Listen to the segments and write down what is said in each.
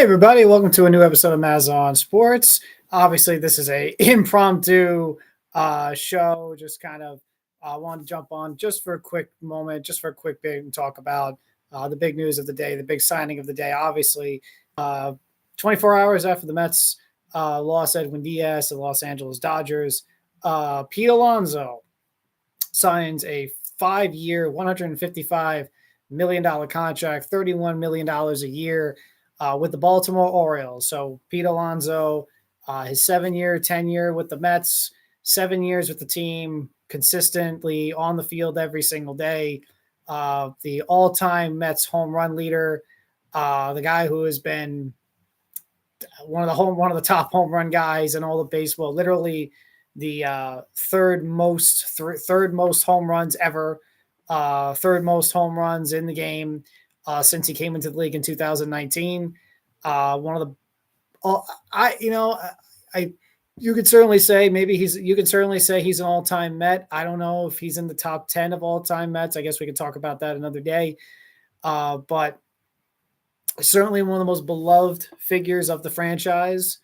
Everybody, welcome to a new episode of MazzaOnSports. Obviously, this is a impromptu show. Just kind of wanted to jump on just for a quick moment, just for a quick bit and talk about the big news of the day, the big signing of the day. Obviously, 24 hours after the Mets lost Edwin Diaz to the Los Angeles Dodgers, Pete Alonso signs a 5-year, $155 million contract, $31 million a year with the Baltimore Orioles. So Pete Alonso, his 7-year tenure with the Mets, 7 years with the team, consistently on the field every single day. The all-time Mets home run leader, the guy who has been one of the top home run guys in all of baseball, literally the third most home runs ever, third most home runs in the game since he came into the league in 2019. One of the, you could certainly say he's an all-time Met. I don't know if he's in the top 10 of all-time Mets. I guess we could talk about that another day. But certainly one of the most beloved figures of the franchise,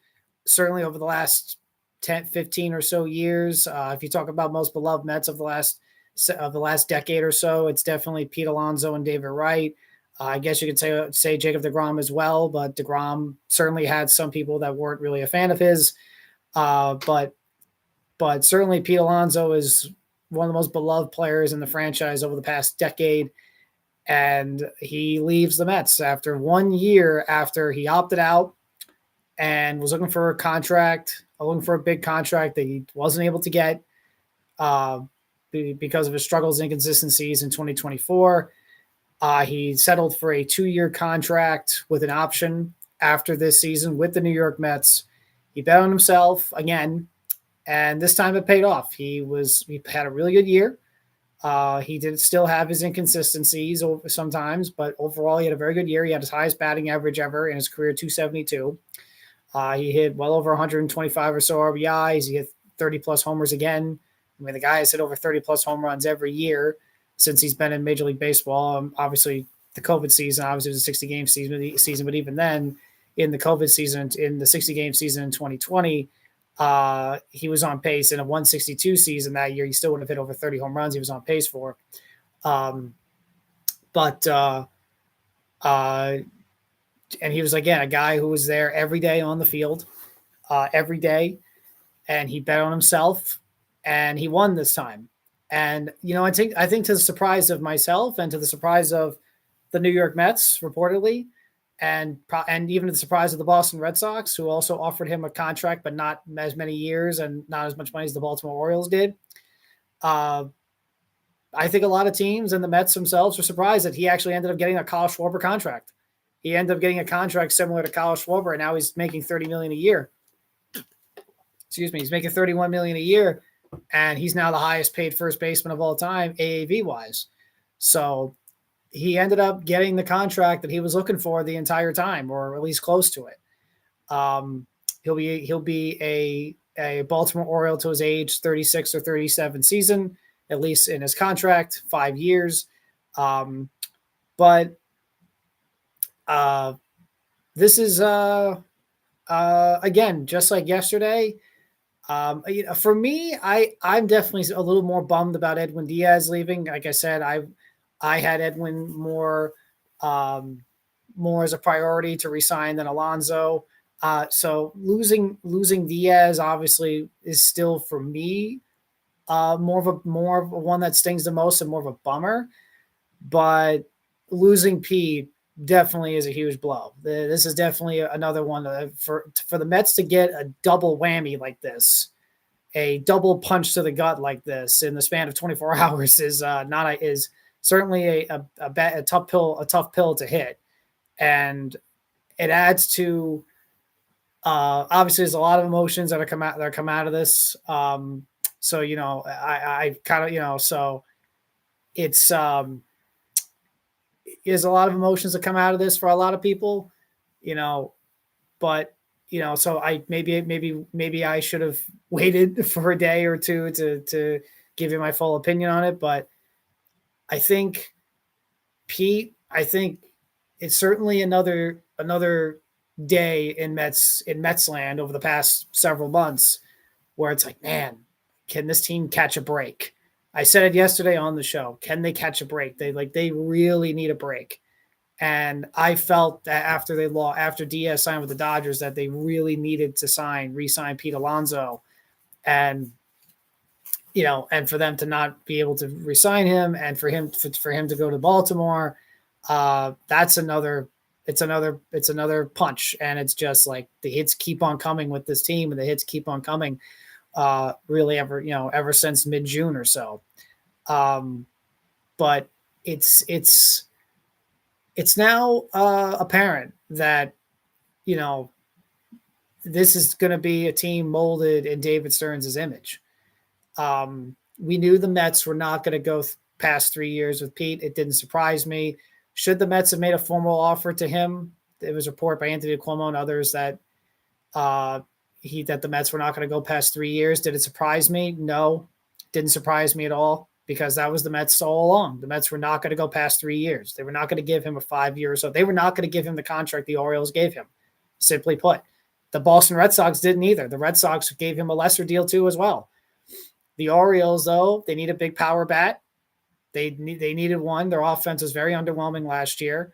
certainly over the last 10, 15 or so years. If you talk about most beloved Mets of the last decade or so, it's definitely Pete Alonso and David Wright. I guess you could say Jacob deGrom as well, but deGrom certainly had some people that weren't really a fan of his. But certainly Pete Alonso is one of the most beloved players in the franchise over the past decade. And he leaves the Mets after 1 year after he opted out and was looking for a big contract that he wasn't able to get because of his struggles and inconsistencies in 2024. He settled for a 2-year contract with an option after this season with the New York Mets. He bet on himself again, and this time it paid off. He had a really good year. He did still have his inconsistencies sometimes, but overall he had a very good year. He had his highest batting average ever in his career, 272. He hit well over 125 or so RBIs. He hit 30-plus homers again. I mean, the guy has hit over 30-plus home runs every year since he's been in Major League Baseball. Obviously, the COVID season, obviously it was a 60-game season, but even then, in the COVID season, in the 60-game season in 2020, he was on pace in a 162 season that year. He still would have hit over 30 home runs he was on pace for. And he was, again, a guy who was there every day on the field, every day. And he bet on himself, and he won this time. And, I think to the surprise of myself and to the surprise of the New York Mets, reportedly, and even to the surprise of the Boston Red Sox, who also offered him a contract, but not as many years and not as much money as the Baltimore Orioles did. I think a lot of teams and the Mets themselves were surprised that he actually ended up getting a Kyle Schwarber contract. He ended up getting a contract similar to Kyle Schwarber, and now he's making $30 million a year. Excuse me, he's making $31 million a year, and he's now the highest paid first baseman of all time, AAV wise. So he ended up getting the contract that he was looking for the entire time, or at least close to it. He'll be a Baltimore Oriole to his age 36 or 37 season, at least in his contract, 5 years. But this is again, just like yesterday. For me, I'm definitely a little more bummed about Edwin Diaz leaving. Like I said, I had Edwin more as a priority to resign than Alonso. So losing Diaz obviously is still, for me, more of one that stings the most and more of a bummer. But losing Pete definitely is a huge blow. This is definitely another one for the Mets to get a double whammy like this, a double punch to the gut like this in the span of 24 hours is certainly a tough pill to hit. And it adds to obviously there's a lot of emotions that come out of this. So I kind of so it's there's a lot of emotions that come out of this for a lot of people, but so I maybe I should have waited for a day or two to give you my full opinion on it. But I think Pete, it's certainly another day in Mets land over the past several months, where it's like, man, can this team catch a break? I said it yesterday on the show. Can they catch a break? They really need a break. And I felt that after Diaz signed with the Dodgers, that they really needed to re-sign Pete Alonso, and and for them to not be able to re-sign him, and for him to go to Baltimore, that's another. It's another punch, and it's just like the hits keep on coming with this team, and the hits keep on coming, really ever since mid-June or so. But it's now apparent that this is going to be a team molded in David Stearns' image. We knew the Mets were not going to go past 3 years with Pete. It didn't surprise me. Should the Mets have made a formal offer to him? It was reported by Anthony Cuomo and others that that the Mets were not going to go past 3 years. Did it surprise me? No, didn't surprise me at all, because that was the Mets all along. The Mets were not going to go past 3 years. They were not going to give him a 5 year or so. They were not going to give him the contract the Orioles gave him, simply put. The Boston Red Sox didn't either. The Red Sox gave him a lesser deal too as well. The Orioles, though, they need a big power bat. They needed one. Their offense was very underwhelming last year.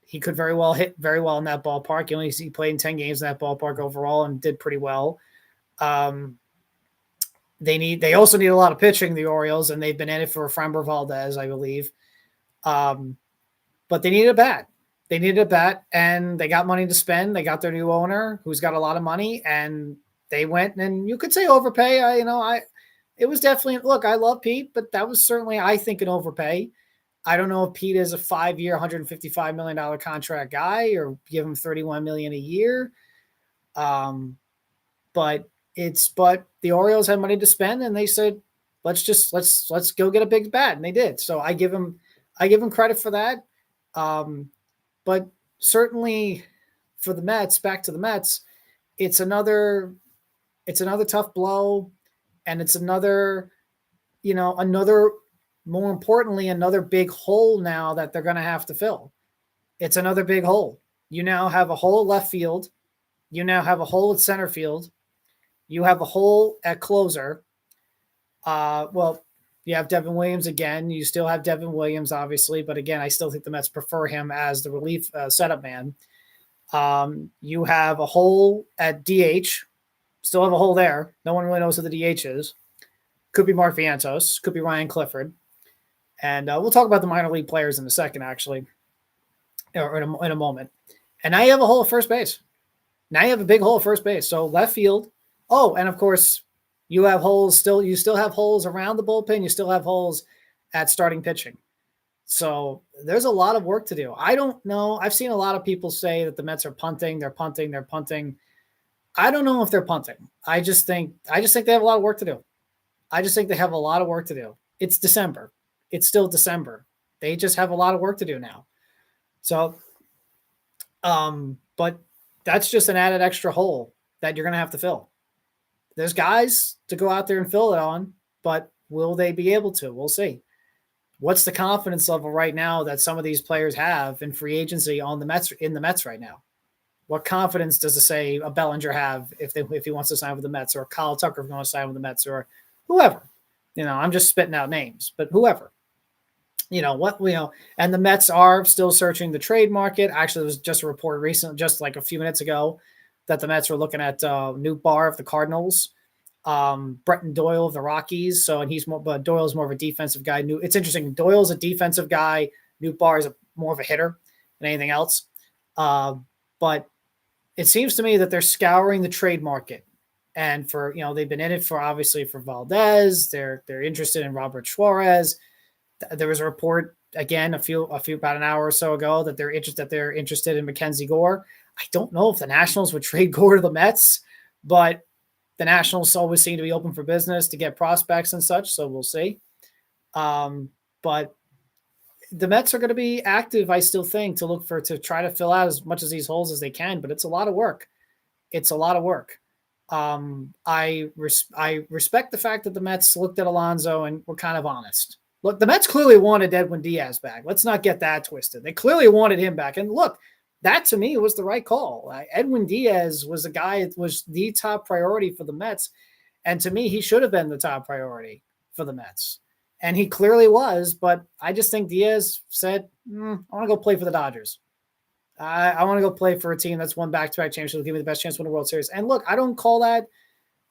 He could very well hit very well in that ballpark. He played in 10 games in that ballpark overall and did pretty well. They also need a lot of pitching, the Orioles, and they've been in it for Framber Valdez, I believe. But they needed a bat. They needed a bat, and they got money to spend. They got their new owner, who's got a lot of money, and they went, and you could say overpay. It was definitely, look, I love Pete, but that was certainly, I think, an overpay. I don't know if Pete is a 5 year, $155 million contract guy, or give him $31 million a year. But the Orioles had money to spend, and they said, let's go get a big bat. And they did. So I give him credit for that. But certainly for the Mets, back to the Mets, it's another tough blow. And it's another more importantly, another big hole now that they're going to have to fill. It's another big hole. You now have a hole at left field. You now have a hole at center field. You have a hole at closer. You have Devin Williams again. You still have Devin Williams, obviously. But again, I still think the Mets prefer him as the relief setup man. You have a hole at DH. Still have a hole there. No one really knows who the DH is. Could be Mark Vientos. Could be Ryan Clifford. And we'll talk about the minor league players in a second, actually, or in a moment. And now you have a hole at first base. Now you have a big hole at first base. So left field. Oh, and of course, you have holes still. You still have holes around the bullpen. You still have holes at starting pitching. So there's a lot of work to do. I don't know. I've seen a lot of people say that the Mets are punting. They're punting. They're punting. I don't know if they're punting. I just think they have a lot of work to do. I just think they have a lot of work to do. It's December. It's still December. They just have a lot of work to do now. So, but that's just an added extra hole that you're going to have to fill. There's guys to go out there and fill it on, but will they be able to? We'll see. What's the confidence level right now that some of these players have in free agency in the Mets right now? What confidence does a Bellinger have if he wants to sign with the Mets, or Kyle Tucker if he wants to sign with the Mets, or whoever? I'm just spitting out names, but whoever. And the Mets are still searching the trade market. Actually, there was just a report recently, just like a few minutes ago, that the Mets were looking at Newt Barr of the Cardinals, Bretton Doyle of the Rockies. So, and but Doyle's more of a defensive guy. It's interesting. Doyle's a defensive guy. Newt Barr is more of a hitter than anything else. But it seems to me that they're scouring the trade market, and they've been in it obviously for Valdez. They're interested in Robert Suarez. There was a report again about an hour or so ago that they're interested in Mackenzie Gore. I don't know if the Nationals would trade Gore to the Mets, but the Nationals always seem to be open for business to get prospects and such. So we'll see. But the Mets are going to be active, I still think, to try to fill out as much of these holes as they can, but it's a lot of work. It's a lot of work. I respect the fact that the Mets looked at Alonso and were kind of honest. Look, the Mets clearly wanted Edwin Diaz back. Let's not get that twisted. They clearly wanted him back. And look, that to me was the right call. Edwin Diaz was a guy that was the top priority for the Mets. And to me, he should have been the top priority for the Mets. And he clearly was, but I just think Diaz said, I want to go play for the Dodgers. I want to go play for a team that's won back-to-back championships, give me the best chance to win a World Series. And look, I don't call that,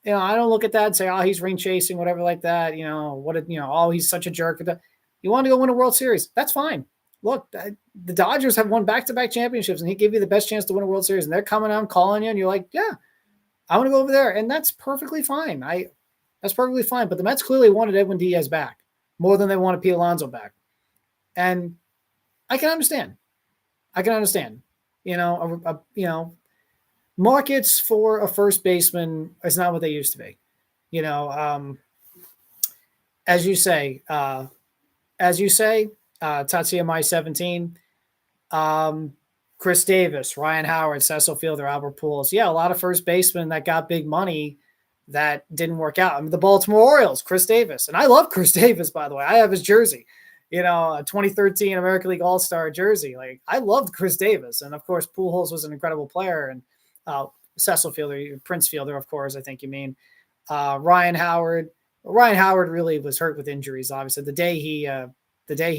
I don't look at that and say, oh, he's ring chasing, whatever like that. Oh, he's such a jerk. You want to go win a World Series. That's fine. Look, the Dodgers have won back-to-back championships, and he gave you the best chance to win a World Series. And they're coming out and calling you, and you're like, yeah, I want to go over there. And that's perfectly fine. That's perfectly fine. But the Mets clearly wanted Edwin Diaz back more than they wanted Pete Alonso back. And I can understand. Markets for a first baseman is not what they used to be. As you say, Tatsuya Mai 17, Chris Davis, Ryan Howard, Cecil Fielder, Albert Pujols. Yeah, a lot of first basemen that got big money that didn't work out. I mean, the Baltimore Orioles, Chris Davis. And I love Chris Davis, by the way. I have his jersey, a 2013 American League All-Star jersey. Like, I loved Chris Davis. And, of course, Pujols was an incredible player. And Cecil Fielder, Prince Fielder, of course, I think you mean. Ryan Howard. Ryan Howard really was hurt with injuries, obviously. The day he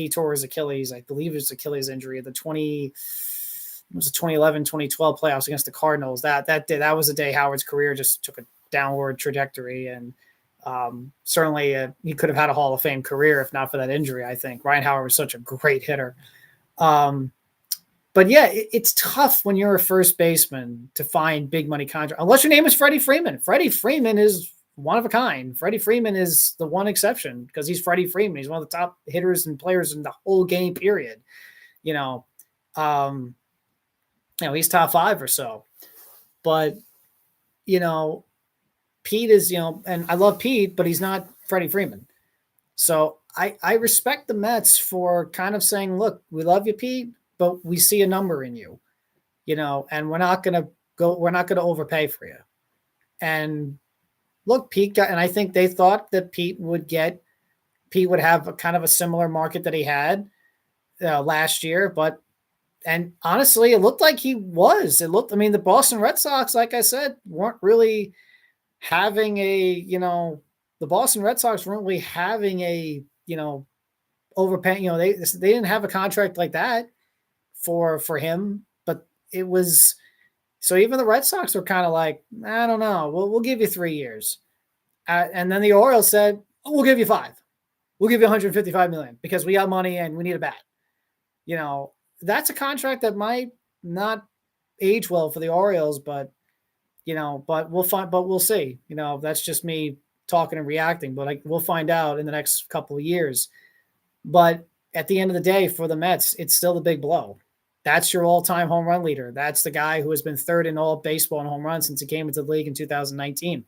tore his Achilles, I believe it was Achilles injury, the 2011, 2012 playoffs against the Cardinals. That was the day Howard's career just took a downward trajectory. And certainly he could have had a Hall of Fame career if not for that injury, I think. Ryan Howard was such a great hitter. But yeah, it's tough when you're a first baseman to find big money contract, unless your name is Freddie Freeman. Freddie Freeman is one of a kind. Freddie Freeman is the one exception because he's Freddie Freeman. He's one of the top hitters and players in the whole game period. He's top 5 or so. But, Pete is, and I love Pete, but he's not Freddie Freeman. So I respect the Mets for kind of saying, look, we love you, Pete, but we see a number in you, and we're not going to overpay for you. And look, Pete and I think they thought that Pete would have a kind of a similar market that he had last year. And honestly, it looked like he was. The Boston Red Sox, like I said, weren't really having the Boston Red Sox weren't really having overpaying, they didn't have a contract like that for him, but it was, so even the Red Sox were kind of like, I don't know, we'll give you 3 years. And then the Orioles said, we'll give you 5. We'll give you $155 million because we got money and we need a bat. That's a contract that might not age well for the Orioles, but we'll see. That's just me talking and reacting, but we'll find out in the next couple of years. But at the end of the day, for the Mets, it's still the big blow. That's your all-time home run leader. That's the guy who has been third in all baseball in home runs since he came into the league in 2019.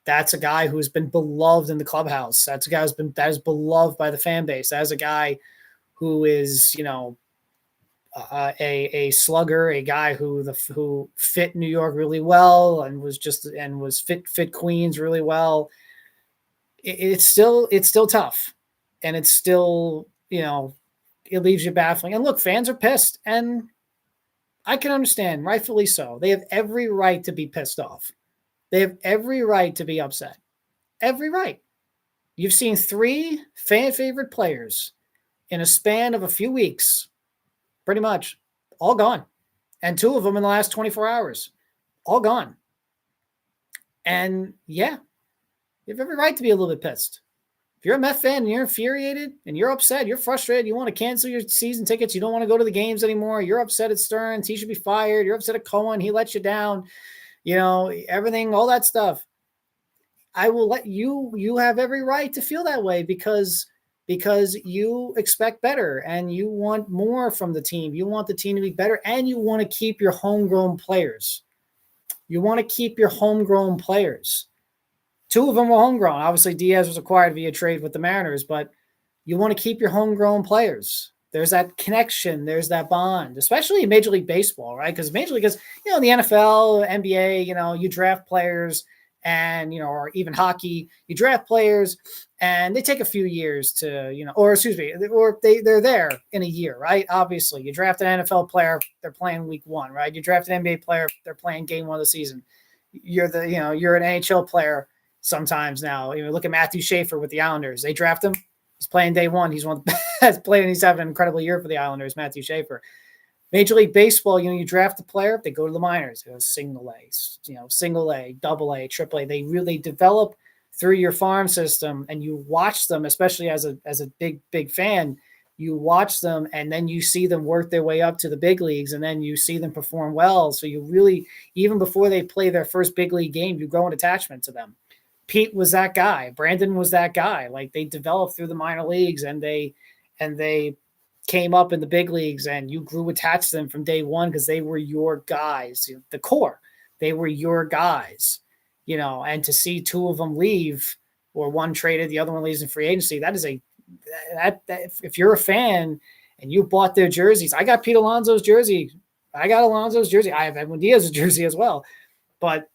That's a guy who's been beloved in the clubhouse. That's a guy that is beloved by the fan base. That's a guy who is, a slugger, a guy who fit New York really well and was fit Queens really well. It's still tough, and it's still, it leaves you baffling. And look, fans are pissed, and I can understand, rightfully so. They have every right to be pissed off. They have every right to be upset. Every right. You've seen 3 fan favorite players in a span of a few weeks, pretty much all gone. And 2 of them in the last 24 hours, all gone. And yeah, you have every right to be a little bit pissed. If you're a Met fan and you're infuriated and you're upset, you're frustrated, you want to cancel your season tickets, you don't want to go to the games anymore, you're upset at Stearns, he should be fired, you're upset at Cohen, he let you down, everything, all that stuff. I will let you have every right to feel that way because you expect better and you want more from the team. You want the team to be better, and you want to keep your homegrown players. 2 of them were homegrown. Obviously, Diaz was acquired via trade with the Mariners, but you want to keep your homegrown players. There's that connection. There's that bond, especially in Major League Baseball, right? Because in the NFL, NBA, you draft players and, or even hockey, you draft players and they take a few years to, or they're there in a year, right? Obviously, you draft an NFL player, they're playing week 1, right? You draft an NBA player, they're playing game 1 of the season. You're an NHL player sometimes now. Look at Matthew Schaefer with the Islanders. They draft him. He's playing day 1. He's one of the best playing. He's having an incredible year for the Islanders, Matthew Schaefer. Major League Baseball, you draft a player, they go to the minors, single A, single A, double A, triple A. They really develop through your farm system, and you watch them, especially as a big fan. You watch them, and then you see them work their way up to the big leagues, and then you see them perform well. So you really, even before they play their first big league game, you grow an attachment to them. Pete was that guy. Brandon was that guy. Like, they developed through the minor leagues, and they came up in the big leagues, and you grew attached to them from day 1 because they were your guys, the core. They were your guys, and to see 2 of them leave, or one traded, the other one leaves in free agency, that is if you're a fan and you bought their jerseys. I got Pete Alonso's jersey. I have Edwin Diaz's jersey as well. But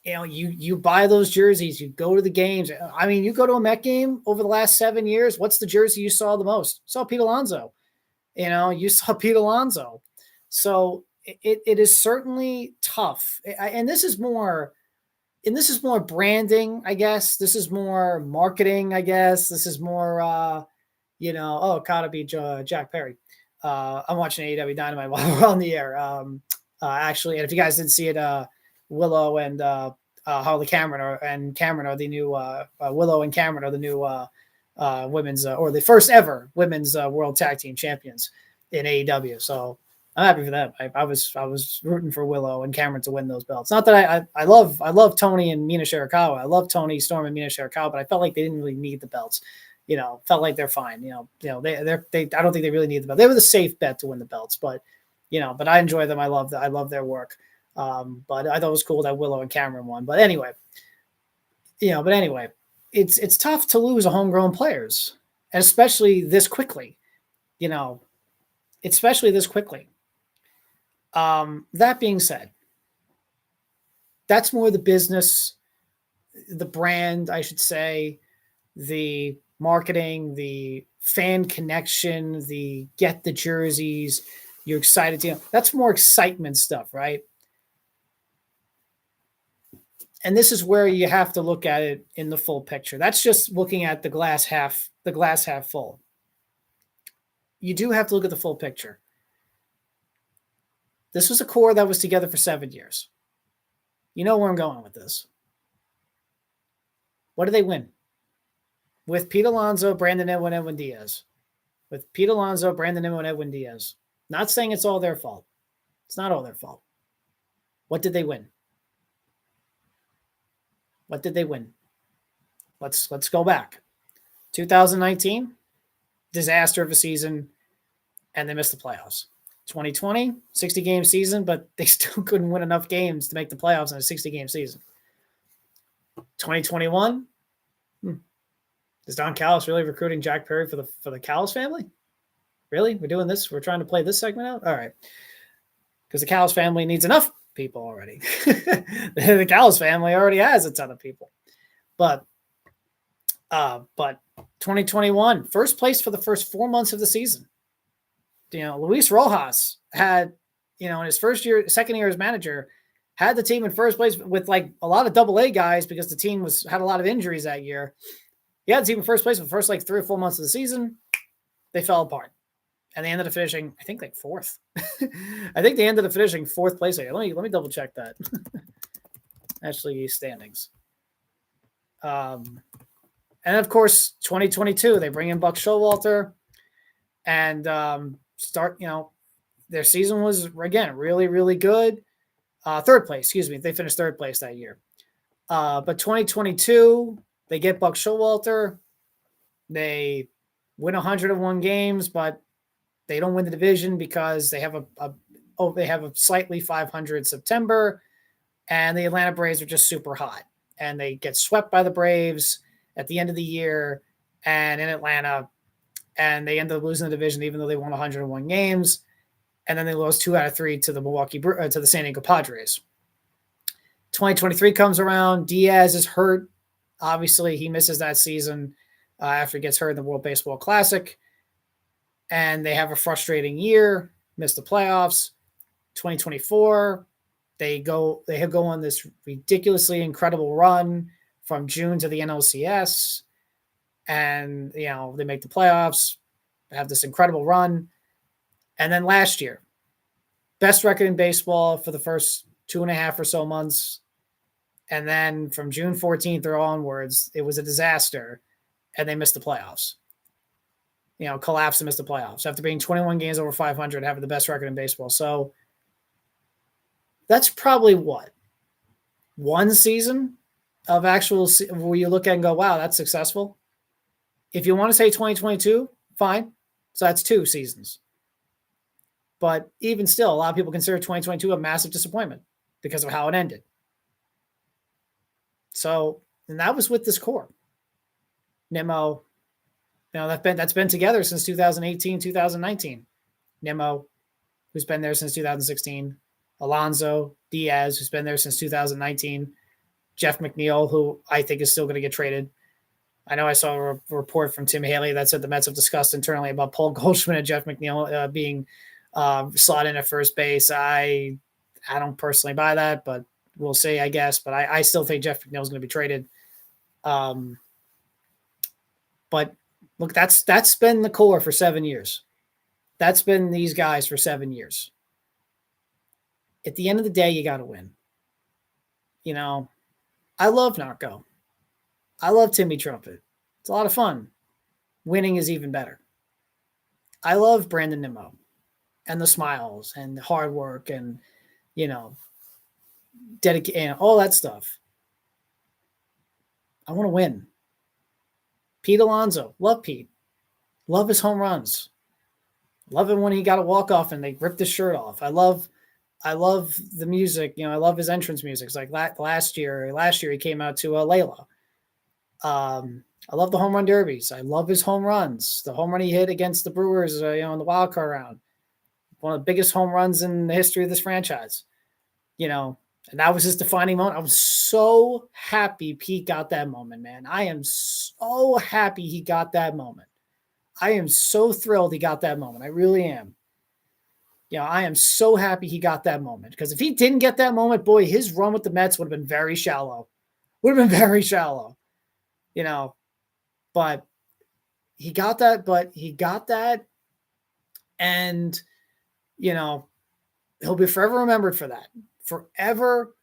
you buy those jerseys, you go to the games. I mean, you go to a Met game over the last 7 years, what's the jersey you saw the most? You saw Pete Alonso. You saw Pete Alonso. So it is certainly tough. And this is more branding, I guess. This is more marketing, I guess. This is more, gotta be Jack Perry. I'm watching AEW Dynamite while we're on the air. Actually, and if you guys didn't see it, Willow and Harley Cameron are the new Willow and Cameron are the new women's or the first ever women's world tag team champions in AEW. So I'm happy for that. I was rooting for Willow and Cameron to win those belts. Not that I love Tony and Mina Shirakawa. I love Tony Storm and Mina Shirakawa, but I felt like they didn't really need the belts. Felt like they're fine. They I don't think they really need the belt. They were the safe bet to win the belts, but I enjoy them. I love their work. But I thought it was cool that Willow and Cameron won. But anyway, it's tough to lose a homegrown players, and especially this quickly. That being said, that's more the business, the brand, I should say, the marketing, the fan connection, the get the jerseys. You're excited to, that's more excitement stuff, right? And this is where you have to look at it in the full picture. That's just looking at the glass half full. You do have to look at the full picture. This was a core that was together for 7 years. You know where I'm going with this. What did they win? With Pete Alonso, Brandon Edwin, Edwin Diaz. With Pete Alonso, Brandon Edwin, Edwin Diaz. Not saying it's all their fault. It's not all their fault. What did they win? What did they win? Let's go back. 2019, disaster of a season, and they missed the playoffs. 2020, 60-game season, but they still couldn't win enough games to make the playoffs in a 60-game season. 2021, is Don Callis really recruiting Jack Perry for the Callis family? Really? We're doing this? We're trying to play this segment out? All right. Because the Callis family needs enough people already. The Callis family already has a ton of people. But 2021, first place for the first 4 months of the season. Luis Rojas had, in his second year as manager, had the team in first place with like a lot of AA guys because the team had a lot of injuries that year. He had the team in first place for the first like 3 or 4 months of the season. They fell apart. And they ended up finishing, I think, like fourth. I think they ended up finishing fourth place. Let me double check that. Actually, standings. And of course, 2022, they bring in Buck Showalter and start. Their season was again really, really good. Third place, excuse me. They finished third place that year. But 2022, they get Buck Showalter. They win 101 games, but they don't win the division because they have a slightly 500 September, and the Atlanta Braves are just super hot, and they get swept by the Braves at the end of the year and in Atlanta, and they end up losing the division even though they won 101 games, and then they lost 2 out of 3 to the to the San Diego Padres. 2023 comes around. Diaz is hurt. Obviously, he misses that season after he gets hurt in the World Baseball Classic. And they have a frustrating year, miss the playoffs. 2024, they go on this ridiculously incredible run from June to the NLCS. And, they make the playoffs, have this incredible run. And then last year, best record in baseball for the first 2.5 or so months. And then from June 14th or onwards, it was a disaster, and they missed the playoffs. Collapsed and missed the playoffs after being 21 games over 500, having the best record in baseball. So that's probably one season of actual where you look at and go, wow, that's successful. If you want to say 2022, fine. So that's 2 seasons. But even still, a lot of people consider 2022 a massive disappointment because of how it ended. So, and that was with this core. Nimmo, that's been together since 2018, 2019. Nimmo, who's been there since 2016. Alonso, Diaz, who's been there since 2019. Jeff McNeil, who I think is still going to get traded. I know I saw a report from Tim Haley that said the Mets have discussed internally about Paul Goldschmidt and Jeff McNeil being slotted in at first base. I don't personally buy that, but we'll see, I guess. But I still think Jeff McNeil is going to be traded. But look, that's been the core for 7 years. That's been these guys for 7 years. At the end of the day, you got to win. I love Narco. I love Timmy Trumpet. It's a lot of fun. Winning is even better. I love Brandon Nimmo and the smiles and the hard work and, dedication, all that stuff. I want to win. Pete Alonso. Love Pete. Love his home runs. Love it when he got a walk-off and they ripped his shirt off. I love the music. I love his entrance music. It's like last year he came out to Layla. I love the home run derbies. I love his home runs. The home run he hit against the Brewers, in the wild card round. One of the biggest home runs in the history of this franchise. And that was his defining moment. I was so happy Pete got that moment, man. I am so happy he got that moment. I am so thrilled he got that moment. I really am. I am so happy he got that moment. Because if he didn't get that moment, boy, his run with the Mets would have been very shallow. Would have been very shallow. But he got that. And, he'll be forever remembered for that. Forever,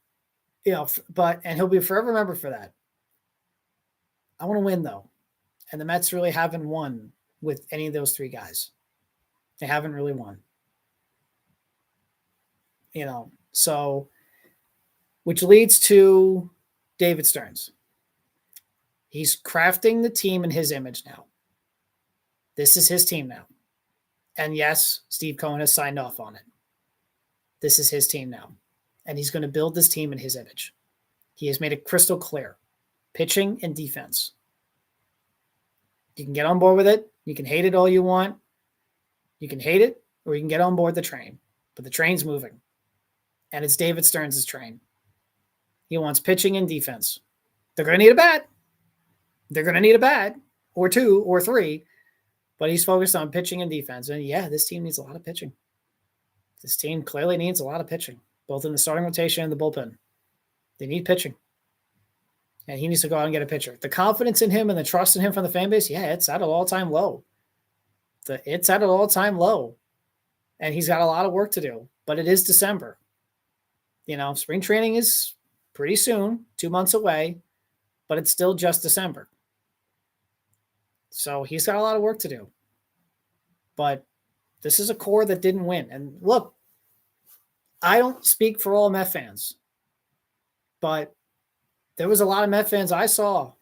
and he'll be forever remembered for that. I want to win, though. And the Mets really haven't won with any of those 3 guys. They haven't really won. So, which leads to David Stearns. He's crafting the team in his image now. This is his team now. And yes, Steve Cohen has signed off on it. This is his team now. And he's going to build this team in his image. He has made it crystal clear. Pitching and defense. You can get on board with it. You can hate it all you want. You can hate it, or you can get on board the train. But the train's moving. And it's David Stearns' train. He wants pitching and defense. They're going to need a bat. They're going to need a bat, or 2 or 3. But he's focused on pitching and defense. And yeah, this team needs a lot of pitching. This team clearly needs a lot of pitching, both in the starting rotation and the bullpen. They need pitching. And he needs to go out and get a pitcher. The confidence in him and the trust in him from the fan base, yeah, it's at an all-time low. It's at an all-time low. And he's got a lot of work to do. But it is December. Spring training is pretty soon, 2 months away. But it's still just December. So he's got a lot of work to do. But this is a core that didn't win. And look, I don't speak for all Met fans. But there was a lot of Met fans I saw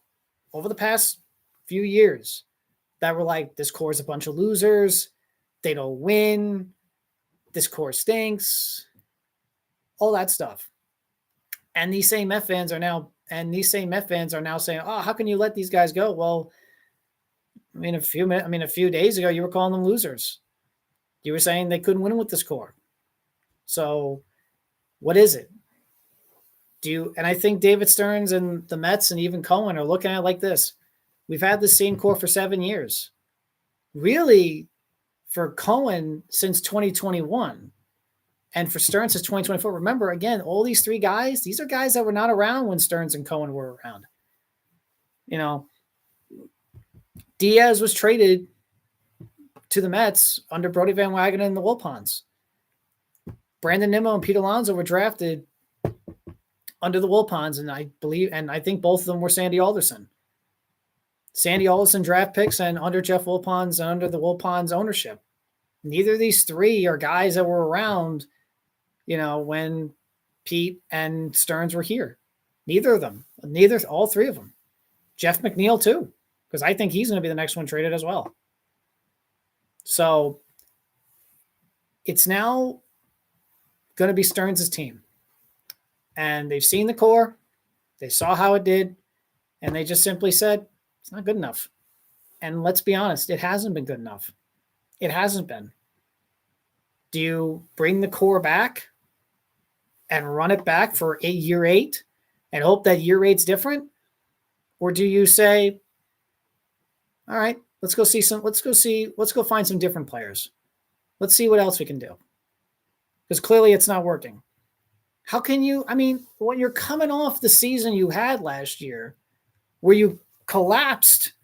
over the past few years that were like, this core is a bunch of losers. They don't win. This core stinks. All that stuff. And these same Met fans are now saying, oh, how can you let these guys go? Well, a few days ago, you were calling them losers. You were saying they couldn't win with this core. So what is it? And I think David Stearns and the Mets and even Cohen are looking at it like this. We've had the same core for 7 years. Really, for Cohen since 2021 and for Stearns since 2024. Remember, again, all these three guys, these are guys that were not around when Stearns and Cohen were around. Diaz was traded to the Mets under Brodie Van Wagenen and the Wilpons. Brandon Nimmo and Pete Alonso were drafted under the Wilpons, and I think both of them were Sandy Alderson. Sandy Alderson draft picks and under Jeff Wilpons and under the Wilpons ownership. Neither of these three are guys that were around, when Pete and Stearns were here. All three of them. Jeff McNeil too, because I think he's going to be the next one traded as well. So it's now going to be Stearns' team. And they've seen the core. They saw how it did. And they just simply said, it's not good enough. And let's be honest, it hasn't been good enough. It hasn't been. Do you bring the core back and run it back for year 8 and hope that year 8's different? Or do you say, all right, let's go find some different players. Let's see what else we can do. Because clearly it's not working. How can you, when you're coming off the season you had last year, where you collapsed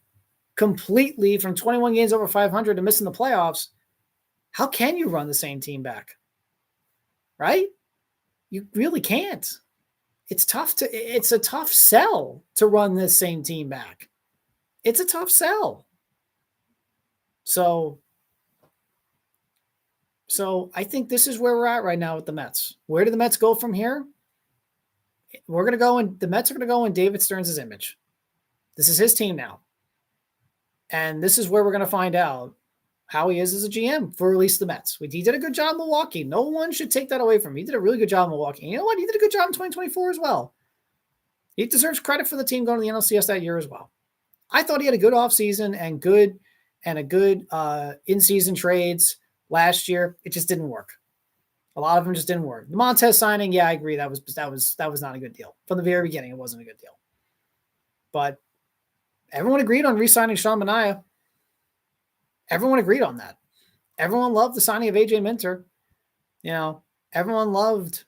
completely from 21 games over 500 to missing the playoffs, how can you run the same team back? Right? You really can't. It's a tough sell to run this same team back. It's a tough sell. So I think this is where we're at right now with the Mets. Where do the Mets go from here? The Mets are going to go in David Stearns' image. This is his team now. And this is where we're going to find out how he is as a GM for at least the Mets. He did a good job in Milwaukee. No one should take that away from him. He did a really good job in Milwaukee. And you know what? He did a good job in 2024 as well. He deserves credit for the team going to the NLCS that year as well. I thought he had a good offseason and a good in-season trades last year. It just didn't work. A lot of them just didn't work. The Montez signing, yeah, I agree. That was not a good deal. From the very beginning, it wasn't a good deal. But everyone agreed on re-signing Sean Manaea. Everyone agreed on that. Everyone loved the signing of AJ Minter. Everyone loved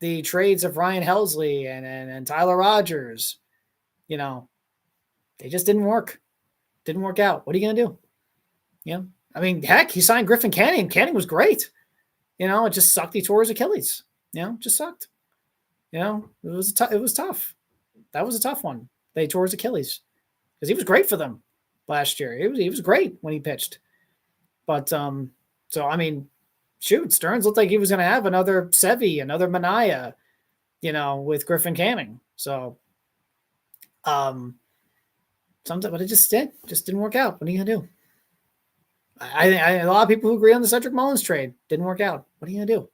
the trades of Ryan Helsley and Tyler Rogers. They just didn't work. Didn't work out. What are you going to do? Heck, he signed Griffin Canning. Canning was great. It just sucked. He tore his Achilles. Just sucked. It was tough. That was a tough one. They tore his Achilles because he was great for them last year. He was great when he pitched. But Stearns looked like he was going to have another Sevy, another Manaea, with Griffin Canning. So, but it just didn't work out. What are you going to do? I a lot of people who agree on the Cedric Mullins trade didn't work out. What are you going to do?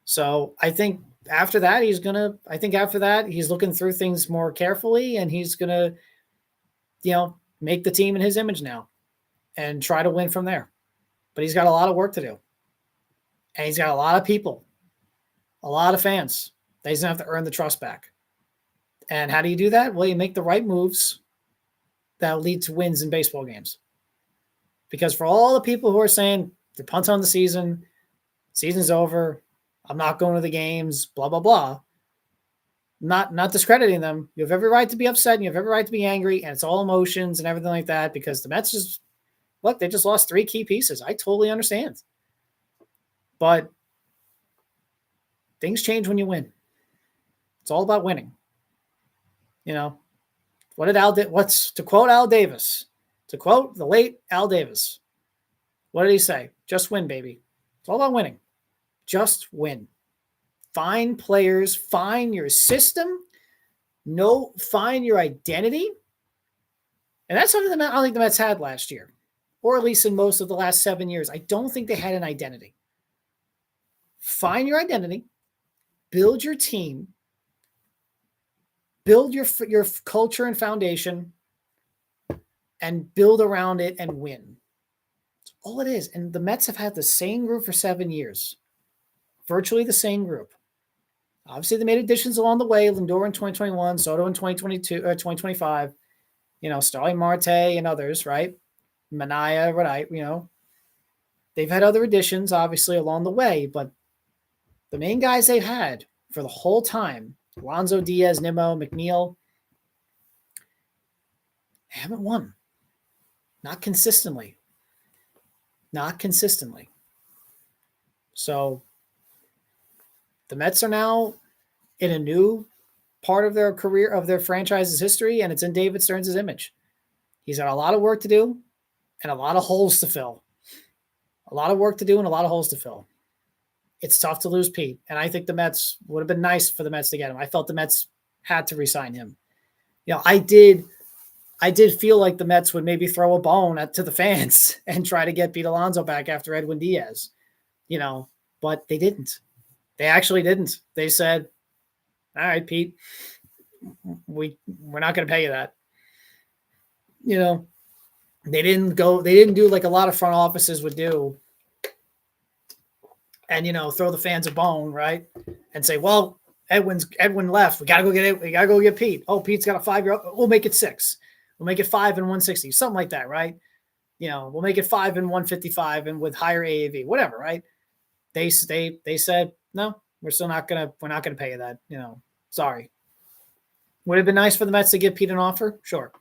So I think after that, he's looking through things more carefully, and he's going to, make the team in his image now and try to win from there. But he's got a lot of work to do. And he's got a lot of people, a lot of fans that he's going to have to earn the trust back. And how do you do that? Well, you make the right moves that lead to wins in baseball games. Because for all the people who are saying they're punting on the season's over, I'm not going to the games, blah, blah, blah, not discrediting them. You have every right to be upset and you have every right to be angry, and it's all emotions and everything like that, because the Mets they just lost 3 key pieces. I totally understand. But things change when you win. It's all about winning. To quote Al Davis, to quote the late Al Davis, what did he say? Just win, baby. It's all about winning. Just win. Find players, find your system, find your identity. And that's something that I don't think the Mets had last year, or at least in most of the last 7 years. I don't think they had an identity. Find your identity, build your team, build your culture and foundation, and build around it and win. That's all it is. And the Mets have had the same group for 7 years, virtually the same group. Obviously, they made additions along the way. Lindor in 2021, Soto in 2022 or 2025. Starling Marte and others, right? Manaea, right? They've had other additions, obviously, along the way, but the main guys they've had for the whole time, Alonso, Diaz, Nimmo, McNeil, haven't won. Not consistently. Not consistently. So the Mets are now in a new part of their career, of their franchise's history, and it's in David Stearns' image. He's got a lot of work to do and a lot of holes to fill. A lot of work to do and a lot of holes to fill. It's tough to lose Pete, and I think the Mets would have been nice for the Mets to get him. I felt the Mets had to re-sign him. I did feel like the Mets would maybe throw a bone to the fans and try to get Pete Alonso back after Edwin Diaz, but they didn't. They actually didn't. They said, all right, Pete, we're not going to pay you that. They didn't do like a lot of front offices would do and, throw the fans a bone, right? And say, well, Edwin left. We got to go get it. We got to go get Pete. Oh, Pete's got a 5-year. We'll make it 6. We'll make it 5 and 160, something like that, right? We'll make it 5 and 155 and with higher AAV, whatever, right? They said, no, we're not going to pay you that, sorry. Would it have been nice for the Mets to give Pete an offer? Sure.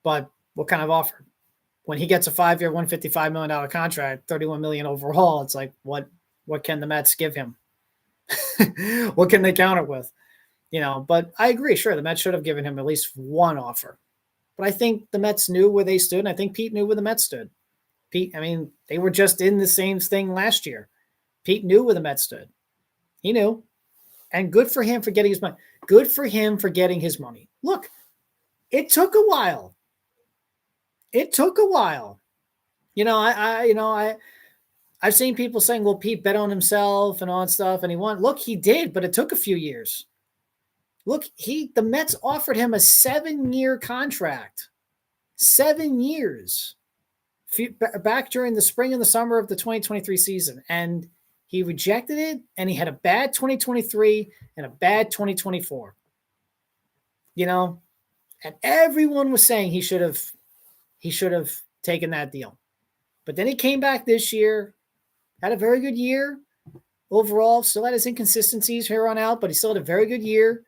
But what kind of offer? When he gets a 5-year, $155 million contract, $31 million overall, it's like, what can the Mets give him? What can they counter with? But I agree. Sure, the Mets should have given him at least one offer. But I think the Mets knew where they stood, and I think Pete knew where the Mets stood. Pete, they were just in the same thing last year. Pete knew where the Mets stood. He knew. And good for him for getting his money. Good for him for getting his money. Look, it took a while. I've seen people saying, well, Pete bet on himself and all that stuff, and he won. Look, he did, but it took a few years. Look, the Mets offered him a 7-year contract. 7 years. Back during the spring and the summer of the 2023 season. And he rejected it, and he had a bad 2023 and a bad 2024. And everyone was saying he should have taken that deal. But then he came back this year, had a very good year overall, still had his inconsistencies here on out, but he still had a very good year.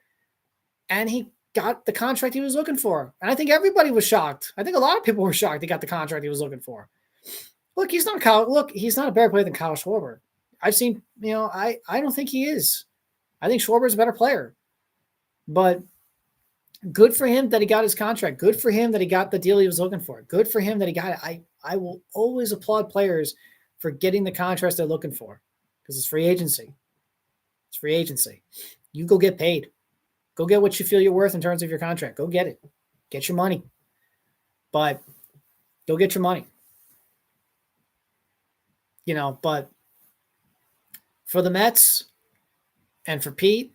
And he got the contract he was looking for. And I think everybody was shocked. I think a lot of people were shocked he got the contract he was looking for. Look, he's not a better player than Kyle Schwarber. I've seen, I don't think he is. I think Schwarber's a better player. But good for him that he got his contract. Good for him that he got the deal he was looking for. Good for him that he got it. I will always applaud players for getting the contracts they're looking for because it's free agency. It's free agency. You go get paid. Go get what you feel you're worth in terms of your contract. Go get it. Get your money. But go get your money. But for the Mets and for Pete,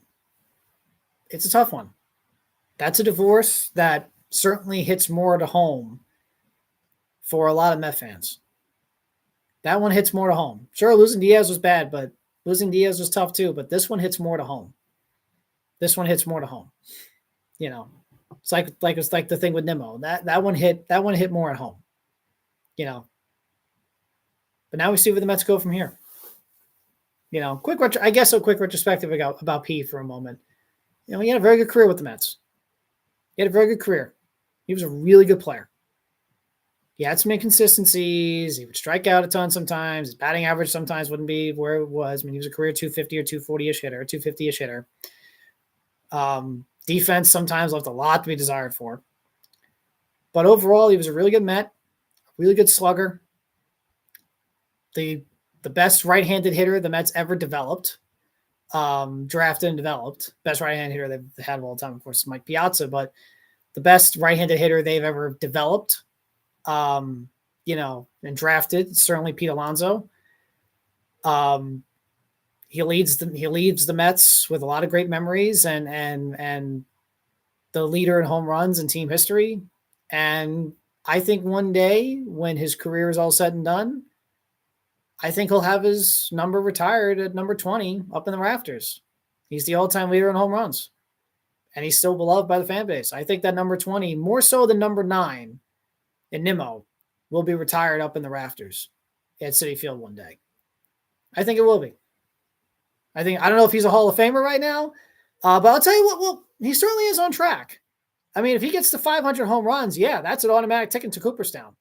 it's a tough one. That's a divorce that certainly hits more to home for a lot of Met fans. That one hits more to home. Sure, losing Diaz was bad, but losing Diaz was tough too. But this one hits more to home. It's like the thing with Nimmo. That one hit more at home. But now we see where the Mets go from here. Quick retrospective about P for a moment. He had a very good career with the Mets. He had a very good career. He was a really good player. He had some inconsistencies. He would strike out a ton sometimes. His batting average sometimes wouldn't be where it was. He was a career 250 or 240-ish hitter, 250-ish hitter. Defense sometimes left a lot to be desired for. But overall, he was a really good Met, a really good slugger. The best right-handed hitter the Mets ever developed, drafted and developed. Best right-handed hitter they've had of all time, of course, is Mike Piazza, but the best right-handed hitter they've ever developed, and drafted, certainly Pete Alonso. He leads the Mets with a lot of great memories and the leader in home runs in team history. And I think one day when his career is all said and done, I think he'll have his number retired at number 20 up in the rafters. He's the all-time leader in home runs, and he's still beloved by the fan base. I think that number 20, more so than number 9 in Nimmo, will be retired up in the rafters at Citi Field one day. I think it will be. I don't know if he's a Hall of Famer right now, but I'll tell you what, well, he certainly is on track. I mean, if he gets to 500 home runs, yeah, that's an automatic ticket to Cooperstown.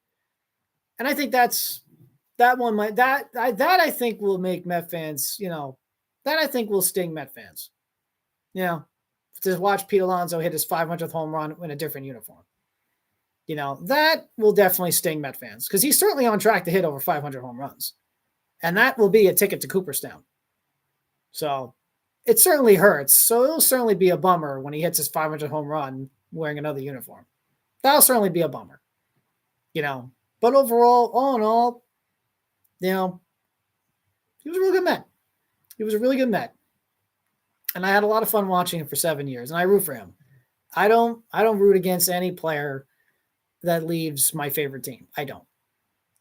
And I think that I think will make Met fans, that I think will sting Met fans. To watch Pete Alonso hit his 500th home run in a different uniform. That will definitely sting Met fans because he's certainly on track to hit over 500 home runs. And that will be a ticket to Cooperstown. So it certainly hurts. So it'll certainly be a bummer when he hits his 500 home run wearing another uniform. That'll certainly be a bummer. But overall, all in all, he was a really good Met. He was a really good Met. And I had a lot of fun watching him for 7 years, and I root for him. I don't root against any player that leaves my favorite team. I don't.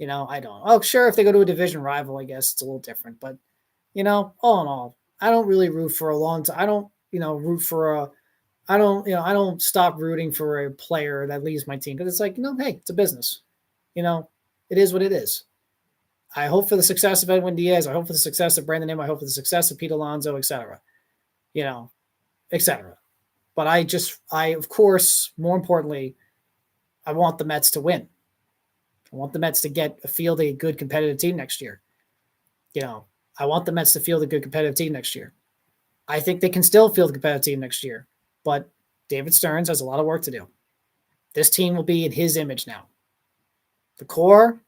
I don't. Oh, sure, if they go to a division rival, I guess it's a little different. But, all in all, I don't really root for a long time. I don't, I don't stop rooting for a player that leaves my team because it's like, hey, it's a business. It is what it is. I hope for the success of Edwin Diaz. I hope for the success of Brandon Nimmo. I hope for the success of Pete Alonso, et cetera. Et cetera. But I, of course, more importantly, I want the Mets to win. I want the Mets to field a good competitive team next year. I want the Mets to field a good competitive team next year. I think they can still field a competitive team next year, but David Stearns has a lot of work to do. This team will be in his image now. The core,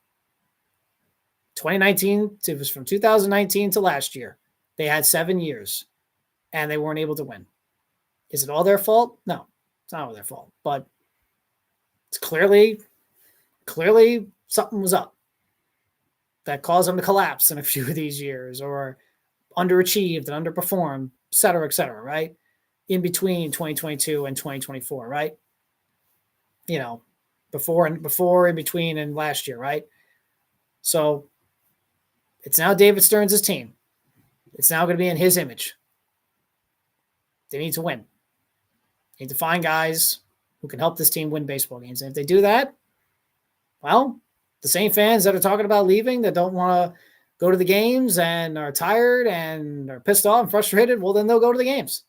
2019, it was from 2019 to last year. They had 7 years, and they weren't able to win. Is it all their fault? No, it's not all their fault. But it's clearly something was up that caused them to collapse in a few of these years or underachieved and underperformed, et cetera, right? In between 2022 and 2024, right? Before, in between, and last year, right? So it's now David Stearns' team. It's now going to be in his image. They need to win. They need to find guys who can help this team win baseball games. And if they do that, well, the same fans that are talking about leaving, that don't want to go to the games and are tired and are pissed off and frustrated, well, then they'll go to the games.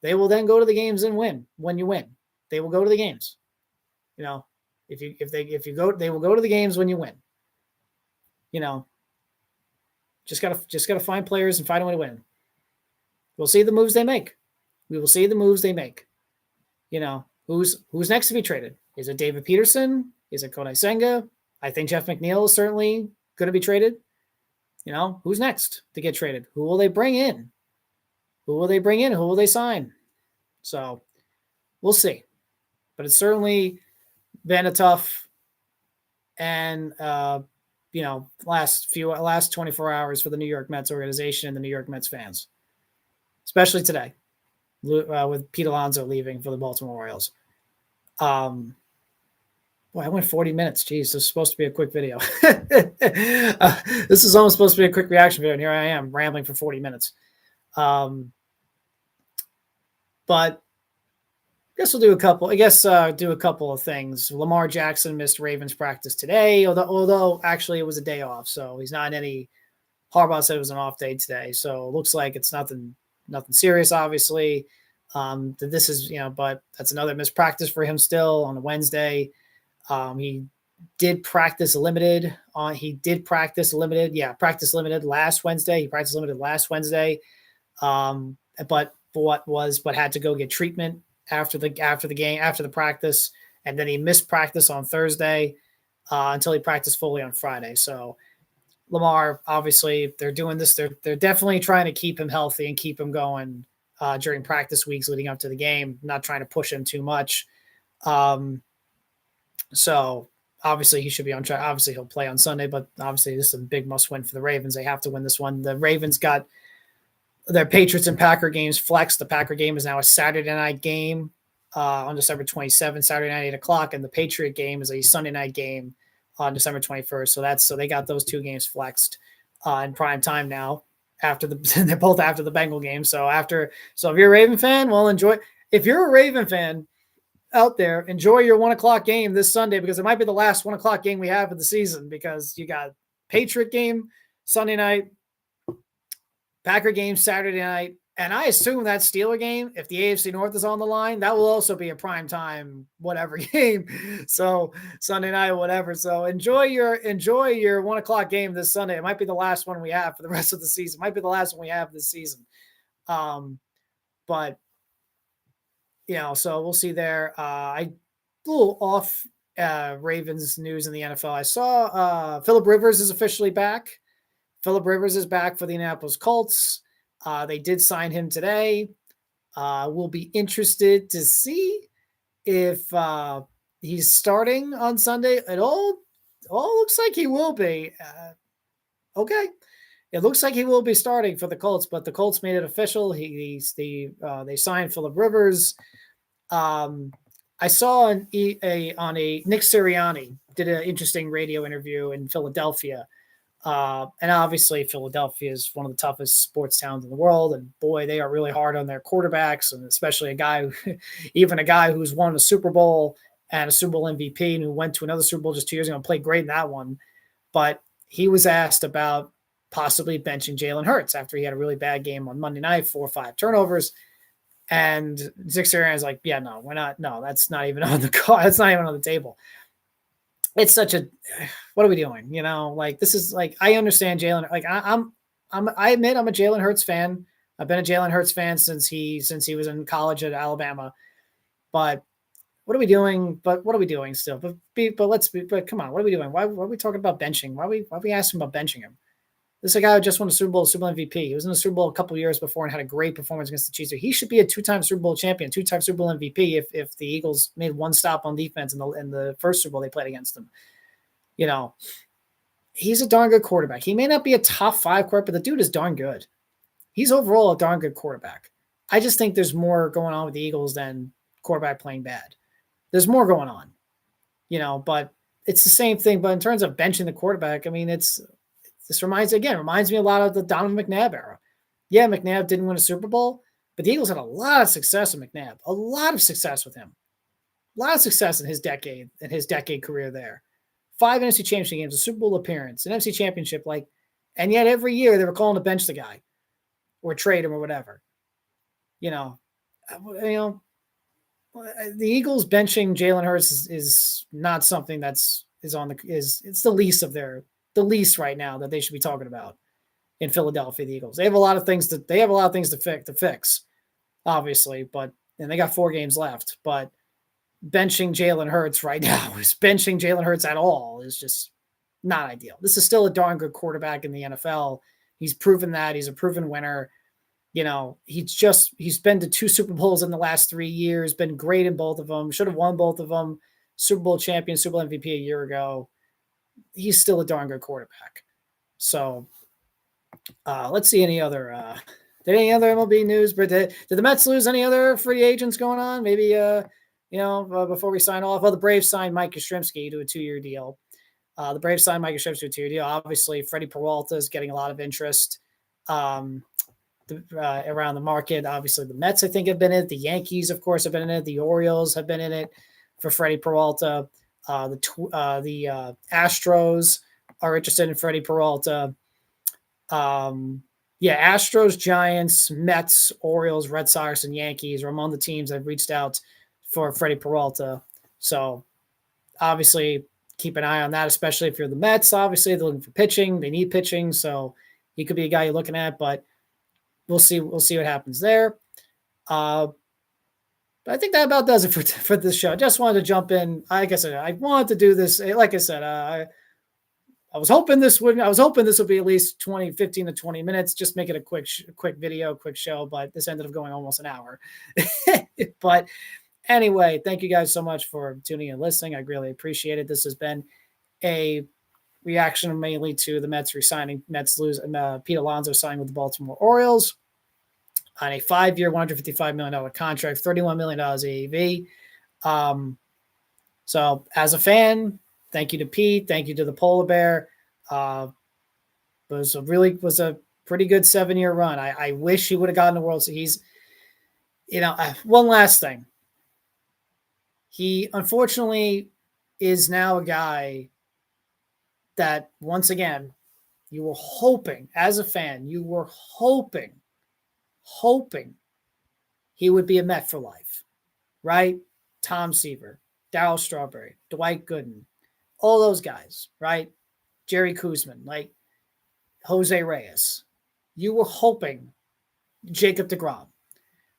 They will then go to the games and win. When you win, they will go to the games. If you go, they will go to the games when you win. Just gotta find players and find a way to win. We'll see the moves they make. We will see the moves they make. Who's next to be traded? Is it David Peterson? Is it Kodai Senga? I think Jeff McNeil is certainly going to be traded. Who's next to get traded? Who will they bring in? Who will they sign? So we'll see. But it's certainly been a tough and last 24 hours for the New York Mets organization and the New York Mets fans, especially today with Pete Alonso leaving for the Baltimore Orioles. I went 40 minutes. Jeez, this is supposed to be a quick video. This is almost supposed to be a quick reaction video, and here I am rambling for 40 minutes. But I guess we'll do a couple of things. Lamar Jackson missed Ravens practice today, although actually it was a day off, so he's not in any. Harbaugh said it was an off day today, so it looks like it's nothing serious, obviously. This is, but that's another missed practice for him still on a Wednesday. He did practice limited practice limited last Wednesday. He practiced limited last Wednesday. But had to go get treatment after the practice. And then he missed practice on Thursday, until he practiced fully on Friday. So Lamar, obviously they're doing this. They're definitely trying to keep him healthy and keep him going, during practice weeks leading up to the game, not trying to push him too much. So obviously he should be on track. Obviously he'll play on Sunday, but obviously this is a big must win for the Ravens. They have to win this one. The Ravens got their Patriots and Packer games flexed. The Packer game is now a Saturday night game on December 27th, Saturday night, 8:00. And the Patriot game is a Sunday night game on December 21st. So they got those two games flexed in prime time now. after the they're both after the Bengal game. So if you're a Raven fan, well, enjoy. If you're a Raven fan out there, enjoy your 1:00 game this Sunday, because it might be the last 1:00 game we have of the season, because you got Patriot game Sunday night, Packer game Saturday night, and I assume that Steeler game, if the AFC North is on the line, that will also be a prime time whatever game. So Sunday night, whatever. So enjoy your 1:00 game this Sunday. It might be the last one we have for the rest of the season. It might be the last one we have this season. But so we'll see there. I a little off Ravens news in the NFL. I saw Phillip Rivers is officially back. Phillip Rivers is back for the Indianapolis Colts. They did sign him today. We'll be interested to see if he's starting on Sunday. It all looks like he will be. Okay. It looks like he will be starting for the Colts, but the Colts made it official. They signed Phillip Rivers. I saw on Nick Sirianni did an interesting radio interview in Philadelphia. And obviously Philadelphia is one of the toughest sports towns in the world. And boy, they are really hard on their quarterbacks, and especially a guy who's won a Super Bowl and a Super Bowl MVP, and who went to another Super Bowl just 2 years ago and played great in that one. But he was asked about possibly benching Jalen Hurts after he had a really bad game on Monday night, 4 or 5 turnovers. And Nick Sirianni's like, yeah, no, we're not. No, that's not even on the card. That's not even on the table. It's such a, what are we doing? This is like, I understand Jalen. Like I admit I'm a Jalen Hurts fan. I've been a Jalen Hurts fan since he was in college at Alabama. But what are we doing? But what are we doing still? But come on, what are we doing? Why are we talking about benching? Why are we asking about benching him? This is a guy who just won a Super Bowl MVP. He was in the Super Bowl a couple of years before and had a great performance against the Chiefs. He should be a 2-time Super Bowl champion, 2-time Super Bowl MVP if the Eagles made one stop on defense in the first Super Bowl they played against them. He's a darn good quarterback. He may not be a top 5 quarterback, but the dude is darn good. He's overall a darn good quarterback. I just think there's more going on with the Eagles than quarterback playing bad. There's more going on, but it's the same thing. But in terms of benching the quarterback, I mean, this reminds me a lot of the Donovan McNabb era. Yeah, McNabb didn't win a Super Bowl, but the Eagles had a lot of success with McNabb, a lot of success with him, a lot of success in his decade career there. 5 NFC Championship games, a Super Bowl appearance, an NFC Championship, and yet every year they were calling to bench the guy or trade him or whatever. The Eagles benching Jalen Hurts is not something it's the least right now that they should be talking about in Philadelphia. The Eagles, they have a lot of things to fix, obviously, and they got 4 games left. But benching Jalen Hurts right now at all is just not ideal. This is still a darn good quarterback in the NFL. He's proven that. He's a proven winner. He's been to 2 Super Bowls in the last 3 years, been great in both of them, should have won both of them, Super Bowl champion, Super Bowl MVP a year ago. He's still a darn good quarterback. So let's see any other MLB news. But did the Mets lose any other free agents going on? Maybe before we sign off. Well, the Braves signed Mike Yastrzemski to a 2-year deal. Obviously, Freddie Peralta is getting a lot of interest around the market. Obviously, the Mets, I think, have been in it. The Yankees, of course, have been in it. The Orioles have been in it for Freddie Peralta. The Astros are interested in Freddie Peralta. Astros, Giants, Mets, Orioles, Red Sox, and Yankees are among the teams that have reached out for Freddie Peralta. So obviously keep an eye on that, especially if you're the Mets. Obviously they're looking for pitching. They need pitching. So he could be a guy you're looking at, but we'll see what happens there. But I think that about does it for this show. I just wanted to jump in. Like I said, I wanted to do this. Like I said, I was hoping this would be at least 15 to 20 minutes. Just make it a quick video, quick show. But this ended up going almost an hour. But anyway, thank you guys so much for tuning in and listening. I really appreciate it. This has been a reaction mainly to the Mets lose, Pete Alonso signing with the Baltimore Orioles on a 5-year, $155 million contract, $31 million AAV. So as a fan, thank you to Pete. Thank you to the Polar Bear. It was a pretty good 7-year run. I wish he would have gotten the World Series. One last thing. He unfortunately is now a guy that, once again, you were hoping, as a fan, you were hoping he would be a Met for life, right? Tom Seaver, Darryl Strawberry, Dwight Gooden, all those guys, right? Jerry Kuzman, like Jose Reyes. You were hoping Jacob deGrom.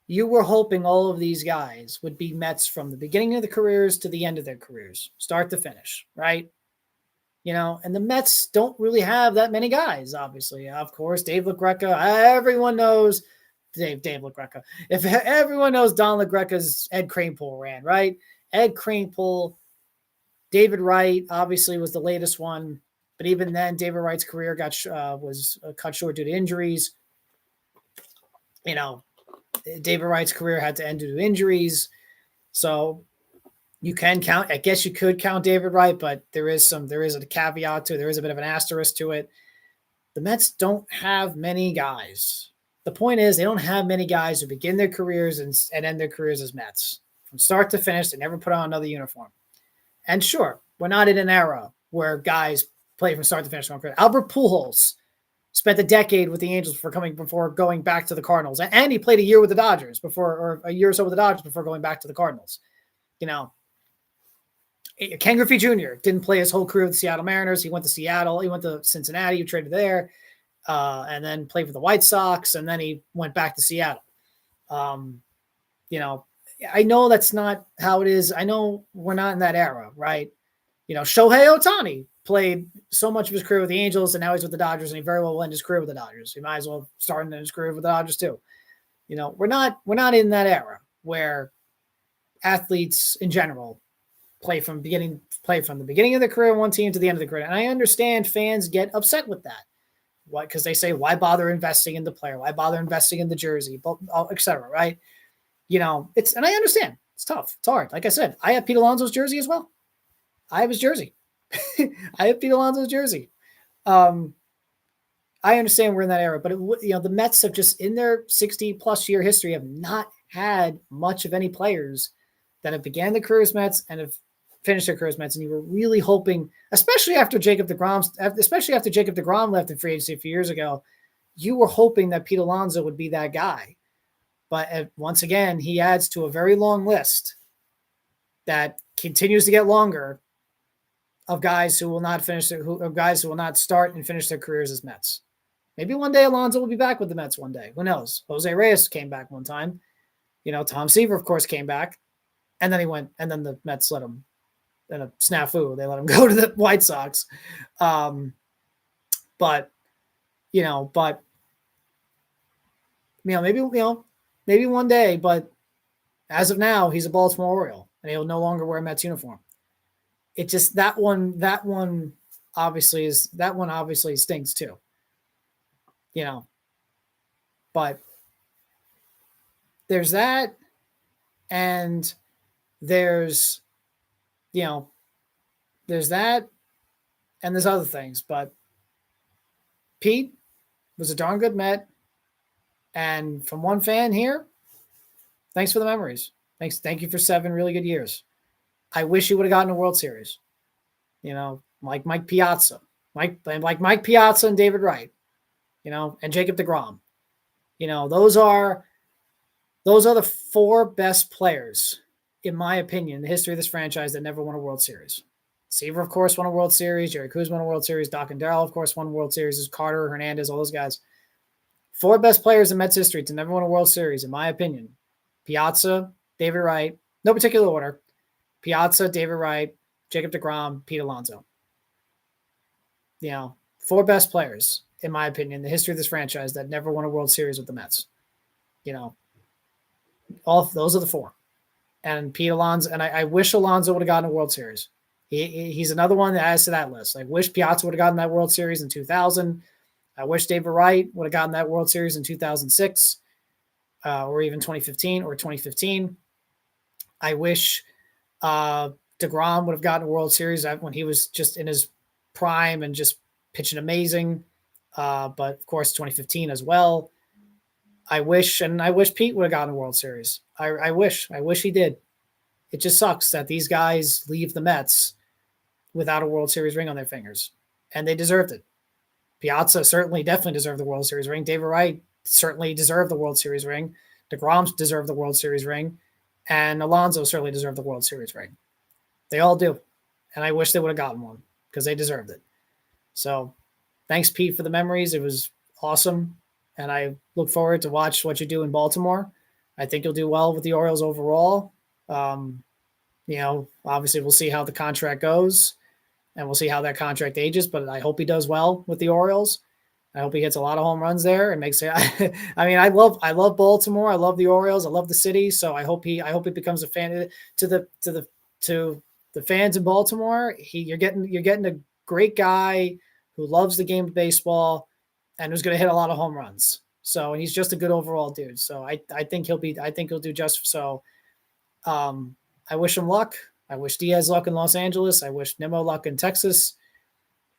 You were hoping all of these guys would be Mets from the beginning of the careers to the end of their careers, start to finish, right? And the Mets don't really have that many guys, obviously. Of course, Dave LaGreca, everyone knows Dave LaGreca. If everyone knows Don LaGreca's Ed Kranepool ran, right? Ed Kranepool, David Wright obviously was the latest one, but even then, David Wright's career was cut short due to injuries. David Wright's career had to end due to injuries. So you can count, I guess you could count David Wright, but there is a caveat to it. There is a bit of an asterisk to it. The Mets don't have many guys. The point is, they don't have many guys who begin their careers and end their careers as Mets. From start to finish, they never put on another uniform. And sure, we're not in an era where guys play from start to finish. Albert Pujols spent a decade with the Angels before going back to the Cardinals. And he played a year with the Dodgers or a year or so with the Dodgers before going back to the Cardinals. Ken Griffey Jr. didn't play his whole career with the Seattle Mariners. He went to Seattle. He went to Cincinnati. He traded there, and then played for the White Sox, and then he went back to Seattle. I know that's not how it is. I know we're not in that era, right? Shohei Ohtani played so much of his career with the Angels, and now he's with the Dodgers, and he very well will end his career with the Dodgers. He might as well start his career with the Dodgers too. We're not in that era where athletes in general play from the beginning of their career on one team to the end of the career. And I understand fans get upset with that. Why? Because they say, why bother investing in the player? Why bother investing in the jersey, et cetera, right? And I understand. It's tough. It's hard. Like I said, I have Pete Alonso's jersey as well. I have his jersey. I have Pete Alonso's jersey. I understand we're in that era, but the Mets have just, in their 60-plus year history, have not had much of any players that have began the career as Mets and have finished their career as Mets. And you were really hoping, especially after Jacob deGrom left in free agency a few years ago, you were hoping that Pete Alonso would be that guy. But once again, he adds to a very long list that continues to get longer of guys who will not start and finish their careers as Mets. Maybe one day Alonso will be back with the Mets one day. Who knows? Jose Reyes came back one time. Tom Seaver, of course, came back. And then he went, and then the Mets let him, in a snafu, they let him go to the White Sox. Maybe one day, but as of now, he's a Baltimore Oriole, and he'll no longer wear a Mets uniform. It just, that one obviously stinks too. But there's that, and there's that, and there's other things. But Pete was a darn good Met, and from one fan here, thanks for the memories. Thank you for 7 really good years. I wish he would have gotten a World Series. Like Mike Piazza, Mike Piazza and David Wright, and Jacob deGrom. Those are the 4 best players, in my opinion, in the history of this franchise that never won a World Series. Seaver, of course, won a World Series. Jerry Kuzman won a World Series. Doc and Darryl, of course, won World Series. Carter, Hernandez, all those guys. 4 best players in Mets history to never win a World Series, in my opinion. Piazza, David Wright, no particular order. Piazza, David Wright, Jacob deGrom, Pete Alonso. 4 best players, in my opinion, in the history of this franchise that never won a World Series with the Mets. All those are the 4. And Pete Alonso, and I wish Alonso would have gotten a World Series. He's another one that adds to that list. I wish Piazza would have gotten that World Series in 2000. I wish David Wright would have gotten that World Series in 2006, or even 2015. I wish deGrom would have gotten a World Series when he was just in his prime and just pitching amazing. but of course 2015 as well. I wish Pete would have gotten a World Series. I wish he did. It just sucks that these guys leave the Mets without a World Series ring on their fingers, and they deserved it. Piazza certainly definitely deserved the World Series ring. David Wright certainly deserved the World Series ring. DeGrom deserved the World Series ring, and Alonso certainly deserved the World Series ring. They all do, and I wish they would have gotten one because they deserved it. So thanks, Pete, for the memories. It was awesome, and I look forward to watch what you do in Baltimore. I think you'll do well with the Orioles overall. Obviously we'll see how the contract goes, and we'll see how that contract ages, but I hope he does well with the Orioles. I hope he hits a lot of home runs there and makes it. I love Baltimore. I love the Orioles. I love the city. So I hope he becomes a fan to the fans in Baltimore. You're getting a great guy who loves the game of baseball and who's going to hit a lot of home runs. So, and he's just a good overall dude. So I think he'll do just so. I wish him luck. I wish Diaz luck in Los Angeles. I wish Nimmo luck in Texas.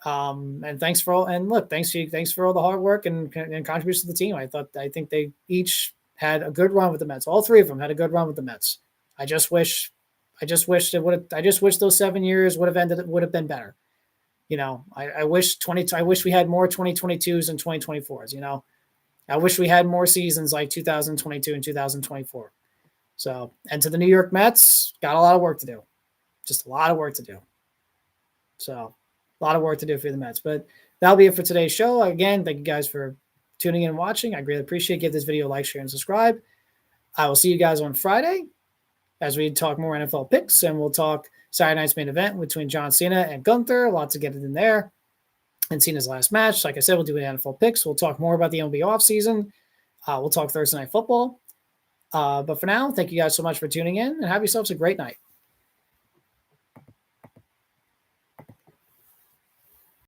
And thanks for all the hard work and contributions to the team. I think they each had a good run with the Mets. All three of them had a good run with the Mets. I just wish those 7 years would have been better. I wish we had more 2022s and 2024s. I wish we had more seasons like 2022 and 2024. So, and to the New York Mets, got a lot of work to do. Just a lot of work to do. So, a lot of work to do for the Mets. But that'll be it for today's show. Again, thank you guys for tuning in and watching. I greatly appreciate it. Give this video a like, share, and subscribe. I will see you guys on Friday as we talk more NFL picks, and we'll talk Saturday night's main event between John Cena and Gunther. Lots to get it in there. And Cena's last match. Like I said, we'll do NFL picks. We'll talk more about the MLB offseason. We'll talk Thursday Night Football. But for now, thank you guys so much for tuning in, and have yourselves a great night.